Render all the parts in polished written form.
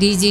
DG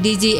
DG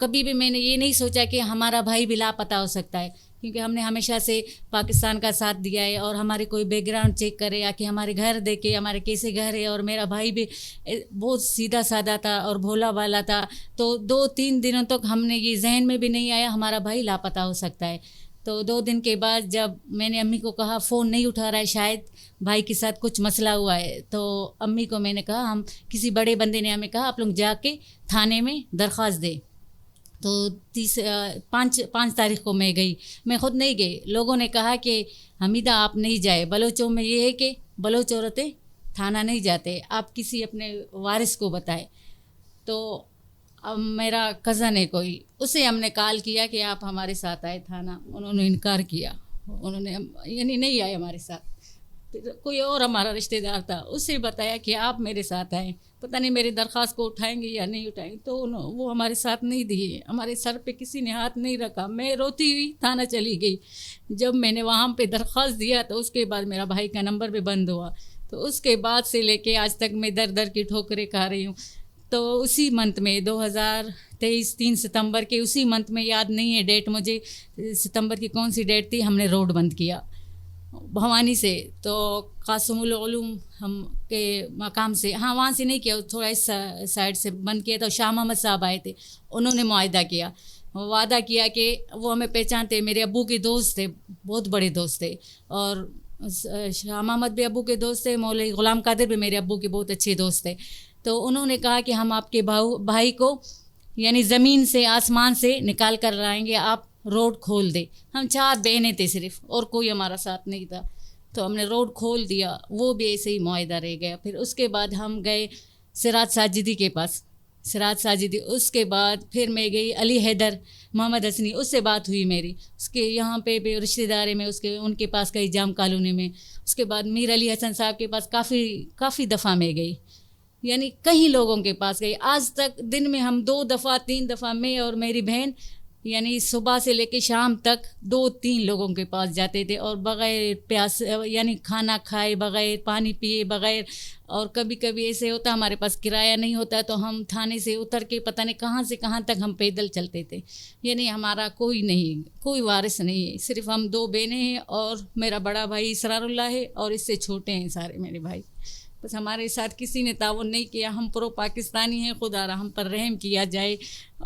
کبھی بھی میں نے یہ نہیں سوچا کہ ہمارا بھائی بھی لاپتہ ہو سکتا ہے، کیونکہ ہم نے ہمیشہ سے پاکستان کا ساتھ دیا ہے، اور ہمارے کوئی بیک گراؤنڈ چیک کرے یا کہ ہمارے گھر دیکھے ہمارے کیسے گھر ہے، اور میرا بھائی بھی بہت سیدھا سادہ تھا اور بھولا والا تھا، تو 2-3 دنوں تک ہم نے یہ ذہن میں بھی نہیں آیا ہمارا بھائی لاپتہ ہو سکتا ہے۔ تو 2 دن کے بعد جب میں نے امی کو کہا فون نہیں اٹھا رہا ہے، شاید بھائی کے ساتھ کچھ مسئلہ ہوا ہے، تو امی کو میں نے کہا ہم کسی بڑے بندے نے ہمیں کہا آپ لوگ جا کے تھانے میں درخواست دیں۔ تو 5 تاریخ کو میں گئی، میں خود نہیں گئی، لوگوں نے کہا کہ حمیدہ آپ نہیں جائے، بلوچوں میں یہ ہے کہ بلوچ عورتیں تھانہ نہیں جاتے، آپ کسی اپنے وارث کو بتائیں۔ تو اب میرا کزن ہے کوئی، اسے ہم نے کال کیا کہ آپ ہمارے ساتھ آئے تھانہ، انہوں نے انکار کیا، انہوں نے یعنی نہیں آئے ہمارے ساتھ۔ پھر کوئی اور ہمارا رشتہ دار تھا، اسے بتایا کہ آپ میرے ساتھ آئیں، پتہ نہیں میری درخواست کو اٹھائیں گے یا نہیں اٹھائیں گے، تو وہ ہمارے ساتھ نہیں دیے، ہمارے سر پہ کسی نے ہاتھ نہیں رکھا، میں روتی ہوئی تھانہ چلی گئی۔ جب میں نے وہاں پہ درخواست دیا تو اس کے بعد میرا بھائی کا نمبر بھی بند ہوا، تو اس کے بعد سے لے کے آج تک میں در کی ٹھوکریں کھا رہی ہوں۔ تو اسی منتھ میں 2023 3 ستمبر کے اسی منتھ میں، یاد نہیں ہے ڈیٹ مجھے، ستمبر کی کون سی ڈیٹ تھی، ہم نے روڈ بند کیا بھوانی سے، تو قاسم العلوم ہم کے مقام سے، ہاں وہاں سے نہیں کیا، تھوڑا اس سائڈ سے بند کیا، تو شاہ محمد صاحب آئے تھے، انہوں نے معاہدہ کیا، وعدہ کیا کہ وہ ہمیں پہچانتے، میرے ابو کے دوست تھے، بہت بڑے دوست تھے، اور شاہ محمد بھی ابو کے دوست تھے، مولوی غلام قادر بھی میرے ابو کے بہت اچھے دوست تھے۔ تو انہوں نے کہا کہ ہم آپ کے بھائی کو یعنی زمین سے آسمان سے نکال کر لائیں گے، آپ روڈ کھول دے۔ ہم 4 بہنیں تھے صرف، اور کوئی ہمارا ساتھ نہیں تھا، تو ہم نے روڈ کھول دیا، وہ بھی ایسے ہی معاہدہ رہ گیا۔ پھر اس کے بعد ہم گئے سراج ساجدی کے پاس، سراج ساجدی، اس کے بعد پھر میں گئی علی حیدر محمد حسنی، اس سے بات ہوئی میری، اس کے یہاں پہ بھی رشتہ داری میں ان کے پاس گئی جام کالونی میں۔ اس کے بعد میر علی حسن صاحب کے پاس کافی دفعہ میں گئی، یعنی کئی لوگوں کے پاس گئی۔ آج تک دن میں ہم 2 دفعہ 3 دفعہ میں اور میری بہن، یعنی صبح سے لے کے شام تک 2-3 لوگوں کے پاس جاتے تھے، اور بغیر پیاس یعنی کھانا کھائے، بغیر پانی پیے، بغیر، اور کبھی کبھی ایسے ہوتا ہمارے پاس کرایہ نہیں ہوتا تو ہم تھانے سے اتر کے پتہ نہیں کہاں سے کہاں تک ہم پیدل چلتے تھے، یعنی ہمارا کوئی نہیں، کوئی وارث نہیں ہے، صرف ہم 2 بہنیں ہیں اور میرا بڑا بھائی اسرار اللہ ہے، اور اس سے چھوٹے ہیں سارے میرے بھائی۔ بس ہمارے ساتھ کسی نے تعاون نہیں کیا، ہم پرو پاکستانی ہیں، خدا را ہم پر رحم کیا جائے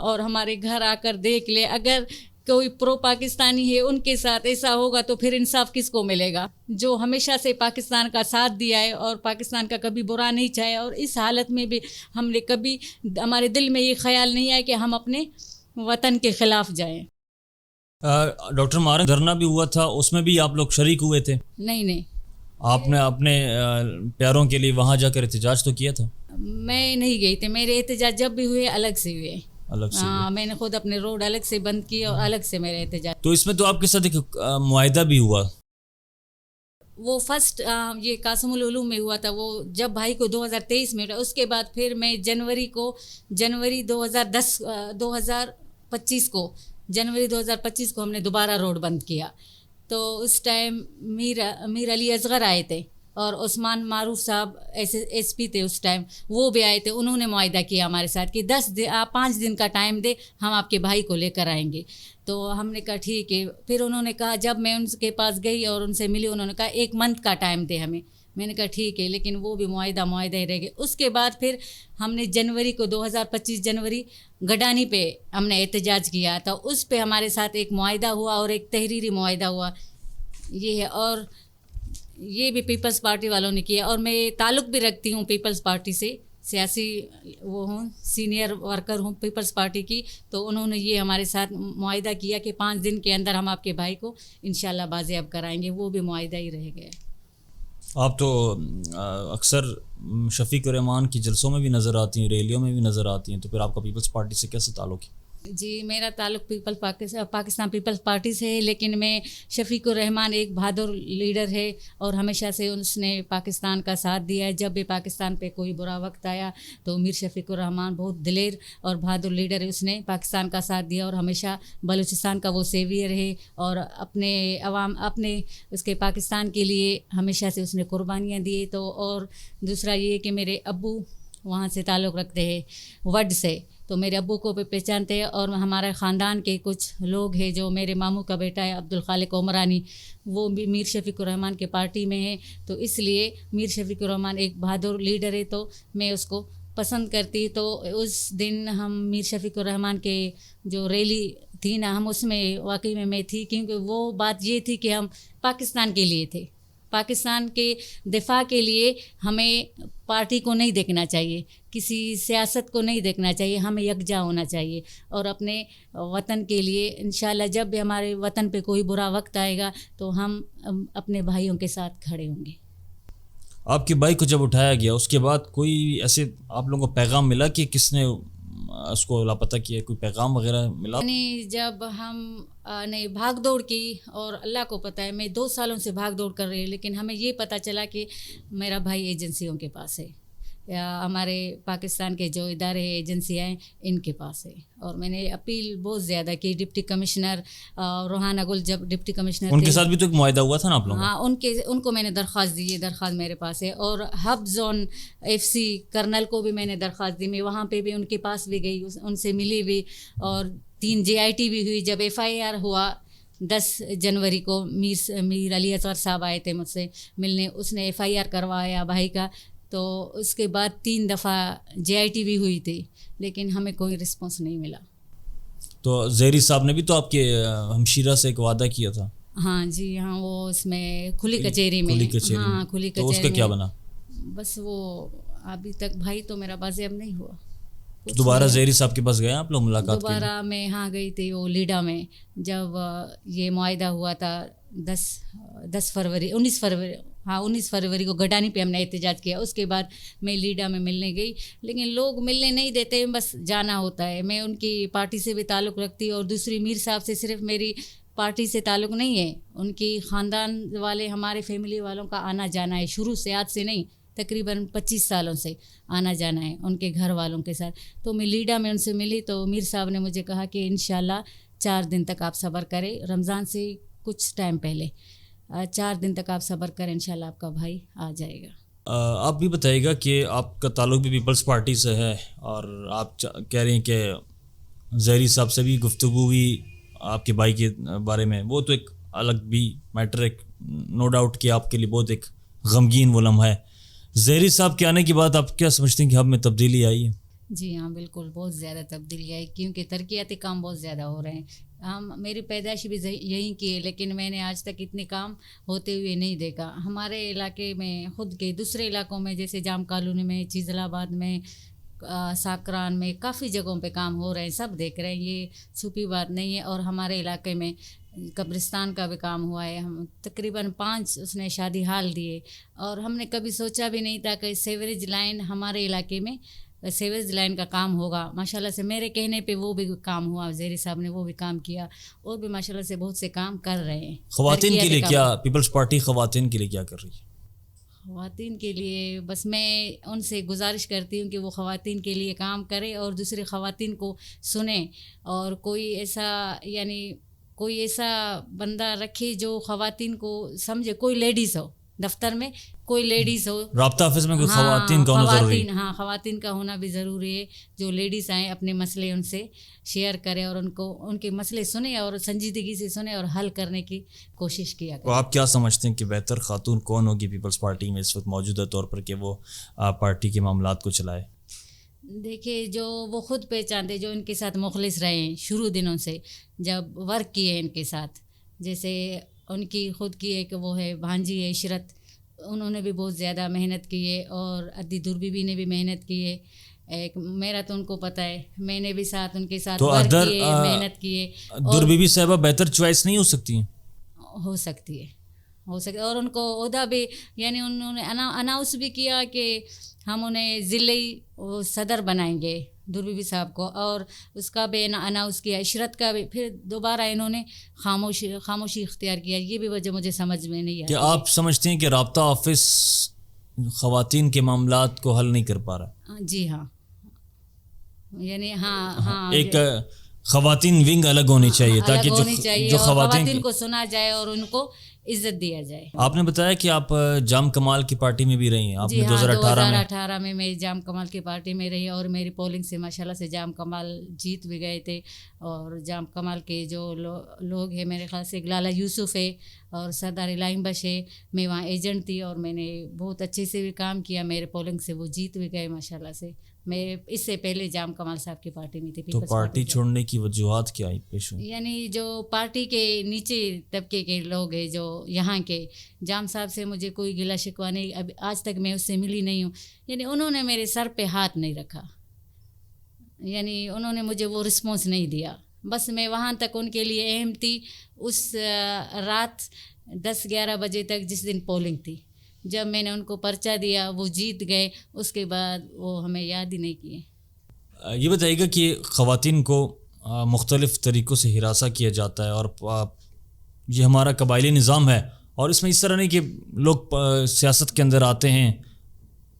اور ہمارے گھر آ کر دیکھ لے، اگر کوئی پرو پاکستانی ہے ان کے ساتھ ایسا ہوگا تو پھر انصاف کس کو ملے گا؟ جو ہمیشہ سے پاکستان کا ساتھ دیا ہے اور پاکستان کا کبھی برا نہیں چاہے، اور اس حالت میں بھی ہم نے کبھی، ہمارے دل میں یہ خیال نہیں آیا کہ ہم اپنے وطن کے خلاف جائیں۔ ڈاکٹر مارن دھرنا بھی ہوا تھا، اس میں بھی آپ لوگ شریک ہوئے تھے؟ نہیں، آپ نے اپنے پیاروں کے لیے وہاں جا کر احتجاج تو کیا تھا؟ میں نہیں گئی تھی، میرے احتجاج جب بھی ہوئے الگ سے ہوئے، الگ سے؟ ہاں، میں نے خود اپنے روڈ الگ سے بند کیے اور الگ سے میرے احتجاج۔ تو اس میں تو آپ کے ساتھ ایک معاہدہ بھی ہوا؟ وہ فرسٹ یہ قاسم العلوم میں ہوا تھا، وہ جب بھائی کو 2023 میں، اس کے بعد پھر میں جنوری 2025 کو ہم نے دوبارہ روڈ بند کیا۔ تو اس ٹائم میر علی اصغر آئے تھے، اور عثمان معروف صاحب ایس پی تھے اس ٹائم، وہ بھی آئے تھے، انہوں نے معاہدہ کیا ہمارے ساتھ کہ 5 دن کا ٹائم دے، ہم آپ کے بھائی کو لے کر آئیں گے۔ تو ہم نے کہا ٹھیک ہے۔ پھر انہوں نے کہا، جب میں ان کے پاس گئی اور ان سے ملی، انہوں نے کہا 1 منتھ کا ٹائم دے ہمیں، میں نے کہا ٹھیک ہے، لیکن وہ بھی معاہدہ ہی رہ گئے۔ اس کے بعد پھر ہم نے جنوری کو 2025 جنوری گڈانی پہ ہم نے احتجاج کیا تھا، اس پہ ہمارے ساتھ ایک معاہدہ ہوا اور ایک تحریری معاہدہ ہوا، یہ ہے۔ اور یہ بھی پیپلز پارٹی والوں نے کیا، اور میں تعلق بھی رکھتی ہوں پیپلز پارٹی سے، سیاسی وہ ہوں، سینئر ورکر ہوں پیپلز پارٹی کی، تو انہوں نے یہ ہمارے ساتھ معاہدہ کیا کہ 5 دن کے اندر ہم آپ کے بھائی کو انشاءاللہ بازیاب کرائیں گے، وہ بھی معاہدہ ہی رہ گیا۔ آپ تو اکثر شفیق الرحمان کی جلسوں میں بھی نظر آتی ہیں، ریلیوں میں بھی نظر آتی ہیں، تو پھر آپ کا پیپلز پارٹی سے کیسے تعلق ہے؟ جی، میرا تعلق پاکستان پیپلز پارٹی سے ہے، لیکن میں شفیق الرحمان ایک بہادر لیڈر ہے، اور ہمیشہ سے اس نے پاکستان کا ساتھ دیا ہے۔ جب بھی پاکستان پہ کوئی برا وقت آیا تو میر شفیق الرحمان بہت دلیر اور بہادر لیڈر ہے، اس نے پاکستان کا ساتھ دیا، اور ہمیشہ بلوچستان کا وہ سیویئر ہے، اور اپنے اپنے اس کے پاکستان کے لیے ہمیشہ سے اس نے قربانیاں دی۔ تو اور دوسرا یہ کہ میرے ابو وہاں سے تعلق رکھتے ہیں، وڈ سے، تو میرے ابو کو بھی پہچانتے ہیں، اور ہمارے خاندان کے کچھ لوگ ہیں، جو میرے ماموں کا بیٹا ہے عبدالخالق عمرانی، وہ بھی میر شفیق الرحمان کے پارٹی میں ہے، تو اس لیے میر شفیق الرحمان ایک بہادر لیڈر ہے، تو میں اس کو پسند کرتی. تو اس دن ہم میر شفیق الرحمان کے جو ریلی تھی نا، ہم اس میں واقعی میں تھی، کیونکہ وہ بات یہ تھی کہ ہم پاکستان کے لیے تھے، پاکستان کے دفاع کے لیے. ہمیں پارٹی کو نہیں دیکھنا چاہیے، کسی سیاست کو نہیں دیکھنا چاہیے، ہمیں یکجا ہونا چاہیے، اور اپنے وطن کے لیے انشاءاللہ جب بھی ہمارے وطن پہ کوئی برا وقت آئے گا تو ہم اپنے بھائیوں کے ساتھ کھڑے ہوں گے. آپ کے بھائی کو جب اٹھایا گیا اس کے بعد کوئی ایسے آپ لوگوں کو پیغام ملا کہ کس نے اس کو لاپتہ کیا، کوئی پیغام وغیرہ ملا؟ یعنی جب ہم نے بھاگ دوڑ کی، اور اللہ کو پتہ ہے میں 2 سالوں سے بھاگ دوڑ کر رہی ہوں، لیکن ہمیں یہ پتہ چلا کہ میرا بھائی ایجنسیوں کے پاس ہے، یا ہمارے پاکستان کے جو ادارے ایجنسیاں ہیں ان کے پاس ہے. اور میں نے اپیل بہت زیادہ کی. ڈپٹی کمشنر روحانہ گل جب ڈپٹی کمشنر ان کے ساتھ بھی تو ایک معاہدہ ہوا تھا نا آپ لوگوں کا؟ ہاں، ان کو میں نے درخواست دی ہے، درخواست میرے پاس ہے. اور ہب زون FC کرنل کو بھی میں نے درخواست دی، میں وہاں پہ بھی ان کے پاس بھی گئی، ان سے ملی بھی، اور 3 JIT بھی ہوئی. جب FIR ہوا 10 جنوری کو، میر علی اصغر صاحب آئے تھے مجھ سے ملنے، اس نے FIR کروایا بھائی کا. تو اس کے بعد 3 دفعہ JIT بھی ہوئی تھی، لیکن ہمیں کوئی رسپانس نہیں ملا. تو زہری صاحب نے بھی تو آپ کے ہمشیرہ سے ایک وعدہ کیا تھا. ہاں جی ہاں، وہ اس میں کھلی کچہری میں، ہاں کھلی تو اس کچہری کا کیا بنا؟ بس وہ ابھی تک بھائی تو میرا بازیاب نہیں ہوا. دوبارہ زہری صاحب کے پاس گئے آپ لوگ ملاقات کے لیے؟ دوبارہ میں ہاں گئی تھی، وہ لیڈا میں جب یہ معاہدہ ہوا تھا 19 فروری کو گڈانی پہ ہم نے احتجاج کیا. اس کے بعد میں لیڈا میں ملنے گئی، لیکن لوگ ملنے نہیں دیتے، بس جانا ہوتا ہے. میں ان کی پارٹی سے بھی تعلق رکھتی، اور دوسری میر صاحب سے صرف میری پارٹی سے تعلق نہیں ہے، ان کی خاندان والے، ہمارے فیملی والوں کا آنا جانا ہے شروع سے، آج سے نہیں، تقریباً 25 سالوں سے آنا جانا ہے ان کے گھر والوں کے ساتھ. تو میں لیڈا میں ان سے ملی، تو میر صاحب نے مجھے کہا کہ انشاءاللہ 4 دن تک آپ صبر کریں، رمضان سے کچھ ٹائم پہلے 4 دن تک آپ صبر کریں، انشاءاللہ آپ کا بھائی آ جائے گا. آپ بھی بتائیے گا کہ آپ کا تعلق بھی پیپلز پارٹی سے ہے، اور آپ کہہ رہے ہیں کہ زہری صاحب سے بھی گفتگو ہوئی آپ کے بھائی کے بارے میں، وہ تو ایک الگ بھی میٹر ہے، نو ڈاؤٹ کہ آپ کے لیے بہت ایک غمگین وہ لمحہ ہے. زہری صاحب کے آنے کے بعد آپ کیا سمجھتے ہیں کہ ہم میں تبدیلی آئی ہے؟ جی ہاں بالکل، بہت زیادہ تبدیلی آئی، کیونکہ ترقیاتی کام بہت زیادہ ہو رہے ہیں. میری پیدائش بھی یہیں کی ہے، لیکن میں نے آج تک اتنے کام ہوتے ہوئے نہیں دیکھا. ہمارے علاقے میں، خود کے دوسرے علاقوں میں جیسے جام کالونی میں، چیزل آباد میں، ساکران میں، کافی جگہوں پہ کام ہو رہے ہیں، سب دیکھ رہے ہیں، یہ چھپی بات نہیں ہے. اور ہمارے علاقے میں قبرستان کا بھی کام ہوا ہے، ہم تقریباً 5 اس نے شادی حال دیے. اور ہم نے کبھی سوچا بھی نہیں تھا کہ سیوریج لائن ہمارے علاقے میں، سیوریج لائن کا کام ہوگا. ماشاءاللہ سے میرے کہنے پہ وہ بھی کام ہوا، زہری صاحب نے وہ بھی کام کیا، اور بھی ماشاءاللہ سے بہت سے کام کر رہے ہیں. خواتین کے لیے کیا پیپلز پارٹی خواتین کے لیے کیا کر رہی ہے؟ خواتین کے لیے بس میں ان سے گزارش کرتی ہوں کہ وہ خواتین کے لیے کام کرے، اور دوسری خواتین کو سنیں، اور کوئی ایسا بندہ رکھے جو خواتین کو سمجھے. کوئی لیڈیز ہو دفتر میں، کوئی لیڈیز ہو رابطہ آفس میں، کوئی خواتین کا ہونا ضروری ہے. ہاں خواتین کا ہونا بھی ضروری ہے، جو لیڈیز آئیں اپنے مسئلے ان سے شیئر کرے، اور ان کے مسئلے سنیں، اور سنجیدگی سے سنیں، اور حل کرنے کی کوشش کیا کریں. تو آپ کیا سمجھتے ہیں کہ بہتر خاتون کون ہوگی پیپلز پارٹی میں اس وقت موجودہ طور پر کہ وہ پارٹی کے معاملات کو چلائے؟ دیکھیے، جو وہ خود پہچانتے، جو ان کے ساتھ مخلص رہے ہیں شروع دنوں سے، جب ورک کیے ان کے ساتھ، جیسے ان کی خود کی ایک وہ ہے بھانجی ہے عشرت، انہوں نے بھی بہت زیادہ محنت کی ہے، اور ادی دربی بھی نے بھی محنت کی ہے. ایک میرا تو ان کو پتہ ہے، میں نے بھی ساتھ ان کے ساتھ ورک کیے، محنت کیے. دربی بھی صاحبہ بہتر چوائس نہیں ہو سکتی ہیں؟ ہو سکتی ہے، اور ان کو عہدہ بھی، یعنی انہوں نے اناؤنس بھی کیا کہ ہم انہیں ضلعی صدر بنائیں گے دربی بی صاحب کو، اور اس کا بھی اناؤنس کیا. عشرت کا بھی پھر دوبارہ انہوں نے خاموشی اختیار کیا. یہ بھی وجہ مجھے سمجھ میں نہیں آئی. کہ آپ سمجھتے ہیں کہ رابطہ آفس خواتین کے معاملات کو حل نہیں کر پا رہا؟ جی ہاں، یعنی ہاں ایک خواتین ونگ الگ ہونی چاہیے تاکہ جو خواتین کو سنا جائے، اور ان کو عزت دیا جائے. آپ نے بتایا کہ آپ جام کمال کی پارٹی میں بھی رہی ہیں. آپ جی نے ہاں 2018 میں میں جام کمال کی پارٹی میں رہی اور میری پولنگ سے ماشاءاللہ سے جام کمال جیت بھی گئے تھے. اور جام کمال کے جو لوگ ہیں میرے خیال سے لالا یوسف ہے اور سردار الہیم بخش ہے. میں وہاں ایجنٹ تھی اور میں نے بہت اچھے سے بھی کام کیا. میرے پولنگ سے وہ جیت بھی گئے ماشاءاللہ سے. میں اس سے پہلے جام کمال صاحب کی پارٹی میں تھی. تو پارٹی چھوڑنے کی وجوہات کیا پیش ہوئی؟ یعنی جو پارٹی کے نیچے طبقے کے لوگ ہیں جو یہاں کے، جام صاحب سے مجھے کوئی گلہ شکوہ نہیں، اب آج تک میں اس سے ملی نہیں ہوں. یعنی انہوں نے میرے سر پہ ہاتھ نہیں رکھا، یعنی انہوں نے مجھے وہ رسپانس نہیں دیا. بس میں وہاں تک ان کے لیے اہم تھی. اس رات 10-11 بجے تک جس دن پولنگ تھی، جب میں نے ان کو پرچہ دیا وہ جیت گئے، اس کے بعد وہ ہمیں یاد ہی نہیں کیے. یہ بتائیے گا کہ خواتین کو مختلف طریقوں سے ہراساں کیا جاتا ہے اور یہ ہمارا قبائلی نظام ہے، اور اس میں اس طرح نہیں کہ لوگ سیاست کے اندر آتے ہیں،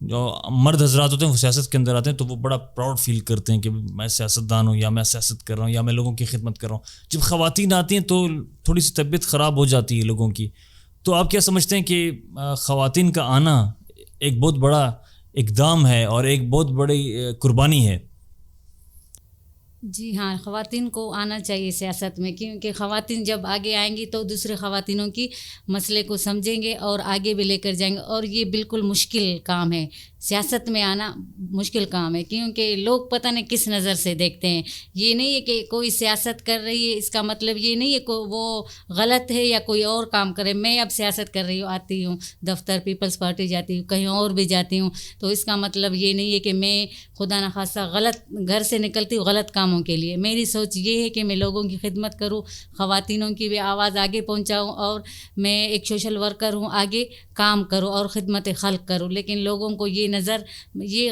جو مرد حضرات ہوتے ہیں وہ سیاست کے اندر آتے ہیں تو وہ بڑا پراؤڈ فیل کرتے ہیں کہ میں سیاست دان ہوں یا میں سیاست کر رہا ہوں یا میں لوگوں کی خدمت کر رہا ہوں. جب خواتین آتی ہیں تو تھوڑی سی طبیعت خراب ہو جاتی ہے لوگوں کی. تو آپ کیا سمجھتے ہیں کہ خواتین کا آنا ایک بہت بڑا اقدام ہے اور ایک بہت بڑی قربانی ہے؟ جی ہاں، خواتین کو آنا چاہیے سیاست میں، کیونکہ خواتین جب آگے آئیں گی تو دوسرے خواتینوں کی مسئلے کو سمجھیں گے اور آگے بھی لے کر جائیں گے. اور یہ بالکل مشکل کام ہے، سیاست میں آنا مشکل کام ہے، کیونکہ لوگ پتہ نہیں کس نظر سے دیکھتے ہیں. یہ نہیں ہے کہ کوئی سیاست کر رہی ہے اس کا مطلب یہ نہیں ہے کہ وہ غلط ہے یا کوئی اور کام کرے. میں اب سیاست کر رہی ہوں، آتی ہوں دفتر پیپلز پارٹی جاتی ہوں، کہیں اور بھی جاتی ہوں، تو اس کا مطلب یہ نہیں ہے کہ میں خدا نخواستہ غلط گھر سے نکلتی ہوں غلط کاموں کے لیے. میری سوچ یہ ہے کہ میں لوگوں کی خدمت کروں، خواتینوں کی بھی آواز آگے پہنچاؤں، اور میں ایک سوشل ورکر ہوں، آگے کام کروں اور خدمت خلق کروں. لیکن لوگوں کو یہ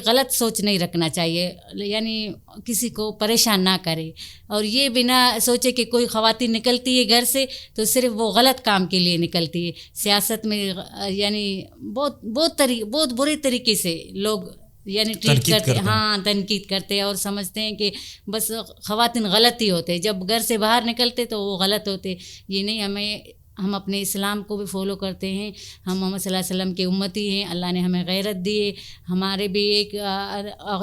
غلط سوچ نہیں رکھنا چاہیے، یعنی کسی کو پریشان نہ کرے، اور یہ بنا سوچے کہ کوئی خواتین نکلتی ہے گھر سے تو صرف وہ غلط کام کے لیے نکلتی ہے. سیاست میں یعنی بہت برے طریقے سے لوگ یعنی ٹریٹ کرتے، ہاں تنقید کرتے اور سمجھتے ہیں کہ بس خواتین غلط ہی ہوتے، جب گھر سے باہر نکلتے تو وہ غلط ہوتے. یہ نہیں، ہم اپنے اسلام کو بھی فالو کرتے ہیں، ہم محمد صلی اللہ علیہ وسلم کے امتی ہیں، اللہ نے ہمیں غیرت دی ہے. ہمارے بھی ایک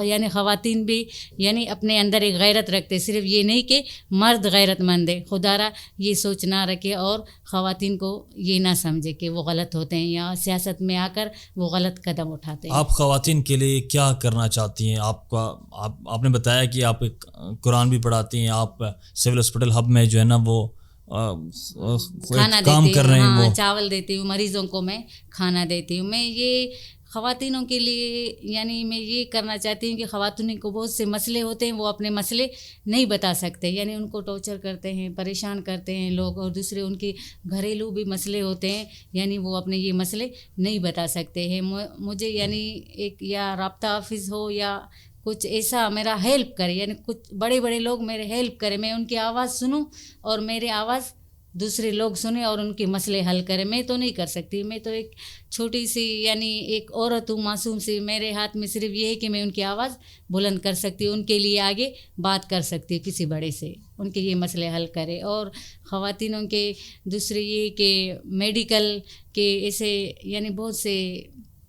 یعنی خواتین بھی یعنی اپنے اندر ایک غیرت رکھتے، صرف یہ نہیں کہ مرد غیرت مند ہے. خدا را یہ سوچ نہ رکھے اور خواتین کو یہ نہ سمجھے کہ وہ غلط ہوتے ہیں یا سیاست میں آ کر وہ غلط قدم اٹھاتے ہیں. آپ خواتین کے لیے کیا کرنا چاہتی ہیں؟ آپ نے بتایا کہ آپ ایک قرآن بھی پڑھاتی ہیں، آپ سول ہاسپٹل ہب میں جو ہے نا وہ کھانا کام کر رہے ہیں، ہاں چاول دیتی ہوں، مریضوں کو میں کھانا دیتی ہوں. میں یہ خواتینوں کے لیے یعنی میں یہ کرنا چاہتی ہوں کہ خواتین کو بہت سے مسئلے ہوتے ہیں، وہ اپنے مسئلے نہیں بتا سکتے، یعنی ان کو ٹارچر کرتے ہیں، پریشان کرتے ہیں لوگ، اور دوسرے ان کے گھریلو بھی مسئلے ہوتے ہیں، یعنی وہ اپنے یہ مسئلے نہیں بتا سکتے ہیں. مجھے یعنی ایک یا رابطہ آفس ہو یا کچھ ایسا میرا ہیلپ کرے، یعنی کچھ بڑے لوگ میرے ہیلپ کرے، میں ان کی آواز سنوں اور میرے آواز دوسرے لوگ سنیں اور ان کے مسئلے حل کریں. میں تو نہیں کر سکتی، میں تو ایک چھوٹی سی یعنی ایک عورت ہوں، معصوم سی. میرے ہاتھ میں صرف یہ ہے کہ میں ان کی آواز بلند کر سکتی ہوں، ان کے لیے آگے بات کر سکتی ہوں کسی بڑے سے، ان کے یہ مسئلے حل کرے. اور خواتینوں کے دوسرے یہ کہ میڈیکل کے ایسے یعنی بہت سے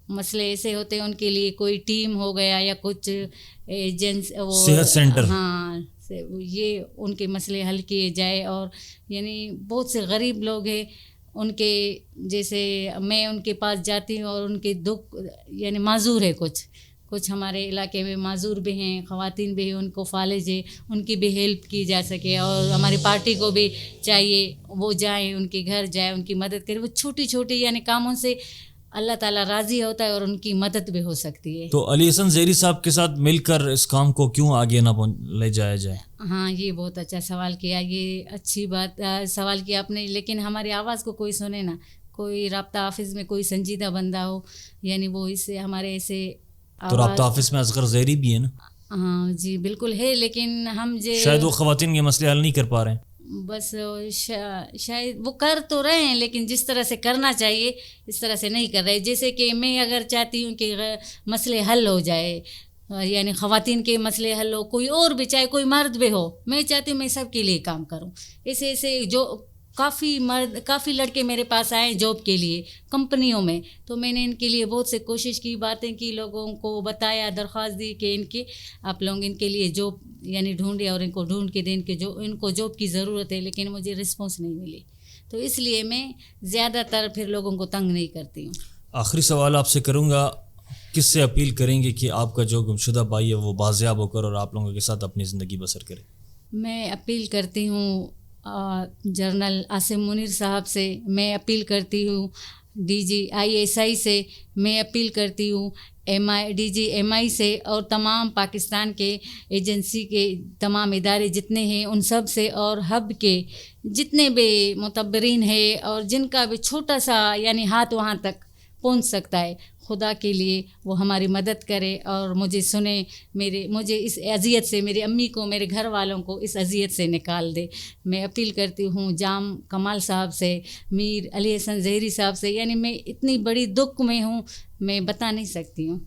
مسئلے ایسے ہوتے ہیں، ان کے لیے کوئی ٹیم ہو گیا یا کچھ ایجنسی، صحت سینٹر، ہاں یہ ان کے مسئلے حل کیے جائے. اور یعنی بہت سے غریب لوگ ہیں، ان کے جیسے میں ان کے پاس جاتی ہوں اور ان کے دکھ یعنی معذور ہے، کچھ ہمارے علاقے میں معذور بھی ہیں، خواتین بھی ہیں، ان کو فالج ہے، ان کی بھی ہیلپ کی جا سکے. اور ہماری پارٹی کو بھی چاہیے وہ جائیں، ان کے گھر جائیں، ان کی مدد کریں. وہ چھوٹی یعنی کاموں سے اللہ تعالیٰ راضی ہوتا ہے اور ان کی مدد بھی ہو سکتی ہے. تو علی حسن زیری صاحب کے ساتھ مل کر اس کام کو کیوں آگے نہ لے جایا جائے؟ ہاں یہ بہت اچھا سوال کیا، یہ اچھی بات سوال کیا آپ نے. لیکن ہماری آواز کو کوئی سنے نا، کوئی رابطہ آفس میں کوئی سنجیدہ بندہ ہو، یعنی وہ اس سے ہمارے ایسے تو رابطہ آفس میں اصغر زیری بھی ہے نا؟ ہاں جی بالکل ہے، لیکن ہم شاید وہ خواتین کے مسئلے حل نہیں کر پا رہے ہیں. بس شاید وہ کر تو رہے ہیں، لیکن جس طرح سے کرنا چاہیے اس طرح سے نہیں کر رہے. جیسے کہ میں اگر چاہتی ہوں کہ مسئلے حل ہو جائے، یعنی خواتین کے مسئلے حل ہو، کوئی اور بھی چاہے کوئی مرد بھی ہو، میں چاہتی ہوں میں سب کے لیے کام کروں. ایسے جو کافی لڑکے میرے پاس آئے جاب کے لیے کمپنیوں میں، تو میں نے ان کے لیے بہت سے کوشش کی، باتیں کی، لوگوں کو بتایا، درخواست دی کہ آپ لوگ ان کے لیے جاب یعنی ڈھونڈے اور ان کو ڈھونڈ کے دیں کہ ان کو جاب کی ضرورت ہے، لیکن مجھے رسپانس نہیں ملی، تو اس لیے میں زیادہ تر پھر لوگوں کو تنگ نہیں کرتی ہوں۔ آخری سوال آپ سے کروں گا، کس سے اپیل کریں گے کہ آپ کا جو گمشدہ بھائی ہے وہ بازیاب ہو کر اور آپ لوگوں کے ساتھ اپنی زندگی بسر کرے؟ میں اپیل کرتی ہوں جنرل عاصم منیر صاحب سے، میں اپیل کرتی ہوں DG ISI سے، میں اپیل کرتی ہوں DG MI سے، اور تمام پاکستان کے ایجنسی کے تمام ادارے جتنے ہیں ان سب سے، اور ہب کے جتنے بھی معتبرین ہیں اور جن کا بھی چھوٹا سا یعنی ہاتھ وہاں تک پہنچ سکتا ہے، خدا کے لیے وہ ہماری مدد کرے اور مجھے سنے، مجھے اس اذیت سے، میری امی کو، میرے گھر والوں کو اس اذیت سے نکال دے۔ میں اپیل کرتی ہوں جام کمال صاحب سے، میر علی حسن زہری صاحب سے، یعنی میں اتنی بڑی دکھ میں ہوں، میں بتا نہیں سکتی ہوں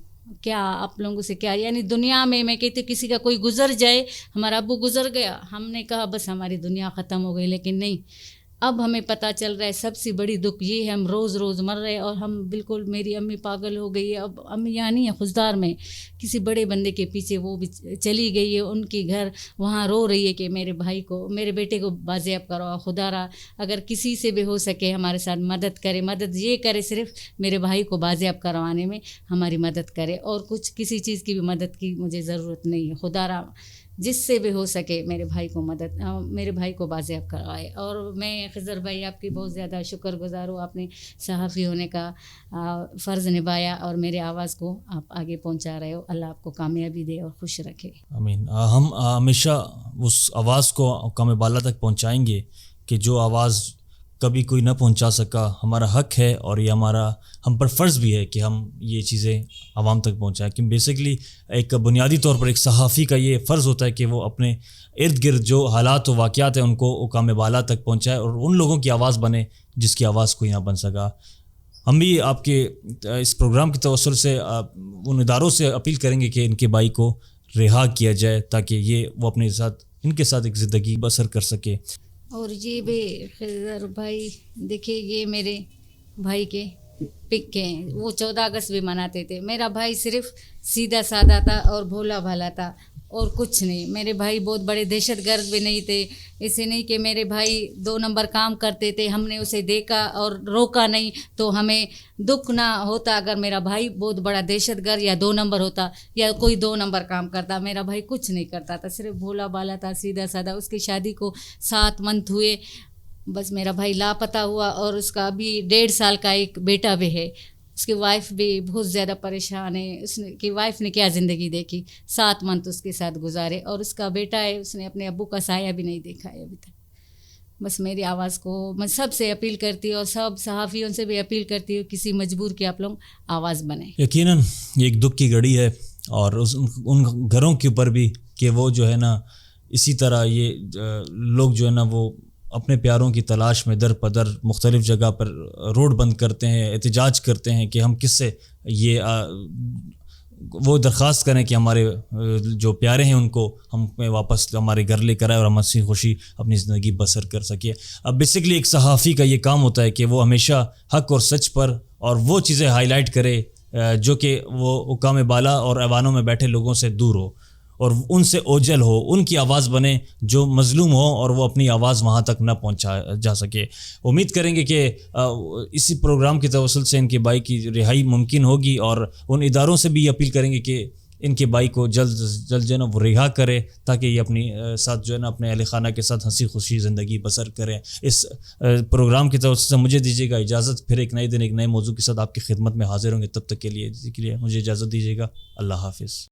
کیا آپ لوگوں سے کیا، یعنی دنیا میں کہتی ہوں کسی کا کوئی گزر جائے، ہمارا ابو گزر گیا، ہم نے کہا بس ہماری دنیا ختم ہو گئی، لیکن نہیں، اب ہمیں پتہ چل رہا ہے سب سے بڑی دکھ یہ ہے، ہم روز روز مر رہے، اور ہم بالکل، میری امی پاگل ہو گئی ہے، اب امی یہاں نہیں ہے، خضدار میں کسی بڑے بندے کے پیچھے وہ بھی چلی گئی ہے، ان کی گھر وہاں رو رہی ہے کہ میرے بیٹے کو بازیاب کرو، خدا را اگر کسی سے بھی ہو سکے ہمارے ساتھ مدد کرے، مدد یہ کرے صرف میرے بھائی کو بازیاب کروانے میں ہماری مدد کرے، اور کسی چیز کی بھی مدد کی مجھے ضرورت نہیں ہے، خدا را جس سے بھی ہو سکے میرے بھائی کو بازیاب کروائے۔ اور میں خضر بھائی آپ کی بہت زیادہ شکر گزار ہوں، آپ نے صحافی ہونے کا فرض نبھایا اور میرے آواز کو آپ آگے پہنچا رہے ہو، اللہ آپ کو کامیابی دے اور خوش رکھے۔ آمین۔ ہم ہمیشہ اس آواز کو اقوام بالا تک پہنچائیں گے کہ جو آواز کبھی کوئی نہ پہنچا سکا، ہمارا حق ہے اور یہ ہم پر فرض بھی ہے کہ ہم یہ چیزیں عوام تک پہنچائیں، کہ بیسیکلی ایک بنیادی طور پر ایک صحافی کا یہ فرض ہوتا ہے کہ وہ اپنے ارد گرد جو حالات و واقعات ہیں ان کو اقوام بالا تک پہنچائے اور ان لوگوں کی آواز بنے جس کی آواز کوئی نہ بن سکا۔ ہم بھی آپ کے اس پروگرام کے توسل سے ان اداروں سے اپیل کریں گے کہ ان کے بھائی کو رہا کیا جائے تاکہ وہ اپنے ساتھ ان کے ساتھ ایک زندگی بسر کر سکے۔ اور یہ بھی خضر بھائی دیکھیے، یہ میرے بھائی کے پک ہیں، وہ 14 اگست بھی مناتے تھے، میرا بھائی صرف سیدھا سادہ تھا اور بھولا بھالا تھا اور کچھ نہیں، میرے بھائی بہت بڑے دہشت گرد بھی نہیں تھے، ایسے نہیں کہ میرے بھائی 2 نمبر کام کرتے تھے، ہم نے اسے دیکھا اور روکا نہیں تو ہمیں دکھ نہ ہوتا اگر میرا بھائی بہت بڑا دہشت گرد یا 2 نمبر ہوتا یا کوئی 2 نمبر کام کرتا، میرا بھائی کچھ نہیں کرتا تھا، صرف بھولا بھالا تھا، سیدھا سادہ۔ اس کی شادی کو 7 منتھ ہوئے، بس میرا بھائی لاپتہ ہوا، اور اس کا ابھی 1.5 سال کا ایک بیٹا بھی ہے، اس کی وائف بھی بہت زیادہ پریشان ہے، اس کی وائف نے کیا زندگی دیکھی، 7 منتھ اس کے ساتھ گزارے، اور اس کا بیٹا ہے، اس نے اپنے ابو کا سایہ بھی نہیں دیکھا ہے ابھی تک۔ بس میری آواز کو میں سب سے اپیل کرتی ہوں اور سب صحافیوں سے بھی اپیل کرتی ہوں، کسی مجبور کی آپ لوگ آواز بنیں۔ یقیناً یہ ایک دکھ کی گھڑی ہے، اور ان گھروں کے اوپر بھی کہ وہ جو ہے نا اسی طرح یہ لوگ جو ہے نا وہ اپنے پیاروں کی تلاش میں در پدر مختلف جگہ پر روڈ بند کرتے ہیں، احتجاج کرتے ہیں کہ ہم کس سے وہ درخواست کریں کہ ہمارے جو پیارے ہیں ان کو ہم واپس ہمارے گھر لے کر آئے اور ہم ہنسی خوشی اپنی زندگی بسر کر سکے۔ اب بیسیکلی ایک صحافی کا یہ کام ہوتا ہے کہ وہ ہمیشہ حق اور سچ پر اور وہ چیزیں ہائی لائٹ کرے جو کہ وہ حکام بالا اور ایوانوں میں بیٹھے لوگوں سے دور ہو اور ان سے اوجھل ہو، ان کی آواز بنے جو مظلوم ہو اور وہ اپنی آواز وہاں تک نہ پہنچا جا سکے۔ امید کریں گے کہ اسی پروگرام کے توسل سے ان کے بھائی کی رہائی ممکن ہوگی، اور ان اداروں سے بھی اپیل کریں گے کہ ان کے بھائی کو جلد جو ہے نا وہ رہا کرے تاکہ یہ اپنی ساتھ جو ہے نا اپنے اہل خانہ کے ساتھ ہنسی خوشی زندگی بسر کریں۔ اس پروگرام کے توسل سے مجھے دیجیے گا اجازت، پھر ایک نئے دن ایک نئے موضوع کے ساتھ آپ کی خدمت میں حاضر ہوں گے، تب تک کے لیے مجھے اجازت دیجیے گا۔ اللہ حافظ۔